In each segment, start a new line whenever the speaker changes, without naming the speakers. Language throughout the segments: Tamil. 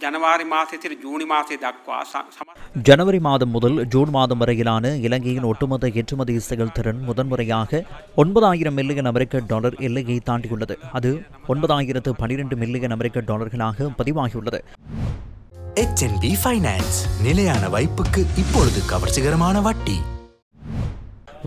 ජනවාරි මාසයේ සිට ජූනි මාසයේ දක්වා
ஜனவரி மாதம் முதல் ஜூன் மாதம் வரையிலான இலங்கையின் ஒட்டுமொத்த ஏற்றுமதி செயல்திறன் முதன்முறையாக 9,000 மில்லியன் அமெரிக்க டாலர் எல்லையை தாண்டியுள்ளது. அது 9,012 மில்லியன் அமெரிக்க டாலர்களாக பதிவாகியுள்ளது.
HNB ஃபைனான்ஸ் நிலையான வைப்புக்கு இப்பொழுது கவர்ச்சிகரமான வட்டி.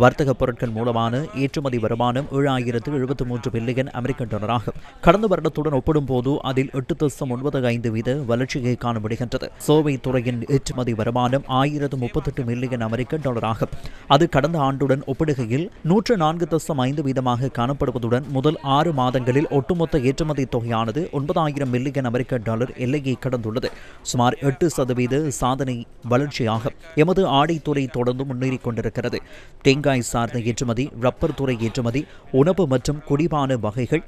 வர்த்தக பொருட்கள் மூலமான ஏற்றுமதி வருமானம் 7,073 மில்லியன் அமெரிக்க டாலராகும். கடந்த வருடத்துடன் ஒப்பிடும்போது அதில் 8.95 வீத வளர்ச்சியை காண முடிகின்றது. சேவை துறையின் ஏற்றுமதி வருமானம் 1,038 மில்லியன் அமெரிக்க டாலராகும். அது கடந்த ஆண்டுடன் ஒப்பிடுகையில் 104.5 வீதமாக காணப்படுவதுடன் முதல் 6 மாதங்களில் ஒட்டுமொத்த ஏற்றுமதி தொகையானது 9,000 மில்லியன் அமெரிக்க டாலர் எல்லையை கடந்துள்ளது. சுமார் 8% சாதனை வளர்ச்சியாகும். எமது ஆடைத்துறை தொடர்ந்து முன்னேறிக் கொண்டிருக்கிறது. தேங்காய் சார்ந்த ஏற்றுமதி, ரப்பர் துறை ஏற்றுமதி, உணவு மற்றும் குடிபான வகைகள்,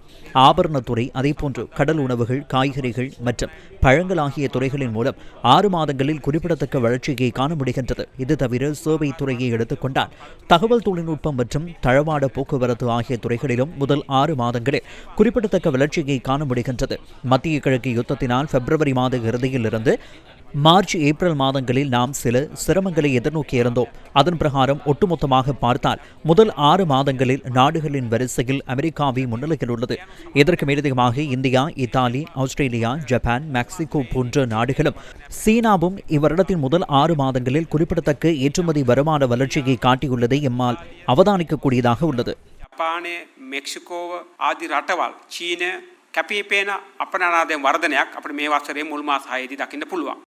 ஆபரணத்துறை, அதேபோன்று கடல் உணவுகள், காய்கறிகள் மற்றும் பழங்கள் ஆகிய துறைகளின் மூலம் 6 மாதங்களில் குறிப்பிடத்தக்க வளர்ச்சியை காண முடிகின்றது. இது தவிர சேவை துறையை எடுத்துக்கொண்டால் தகவல் தொழில்நுட்பம் மற்றும் தளவாட போக்குவரத்து ஆகிய துறைகளிலும் முதல் 6 மாதங்களில் குறிப்பிடத்தக்க வளர்ச்சியை காண முடிகின்றது. மத்திய கிழக்கு யுத்தத்தினால் பிப்ரவரி மாத இறுதியில் இருந்து மார்ச் ஏப்ரல் மாதங்களில் நாம் சில சிரமங்களை எதிர்நோக்கியிருந்தோம். அதன் பிரகாரம் ஒட்டுமொத்தமாக பார்த்தால் முதல் 6 மாதங்களில் நாடுகளின் வரிசையில் அமெரிக்காவை முன்னிலையில் உள்ளது. இதற்கு மேலதிகமாக India, Italy, Australia, Japan, Mexico போன்ற நாடுகளும் சீனாவும் இவ்வருடத்தின் முதல் 6 மாதங்களில் குறிப்பிடத்தக்க ஏற்றுமதி வருமான வளர்ச்சியை காட்டியுள்ளதை எம்மால் அவதானிக்கக்கூடியதாக உள்ளது.
ජපානය, මෙක්සිකෝව ආදී රටවල් චීනය කැපී පෙනෙන අපනනාදයෙන් වර්ධනයක් අපිට මේ වසරේ මුල් මාස 6 දී දකින්න පුළුවන්.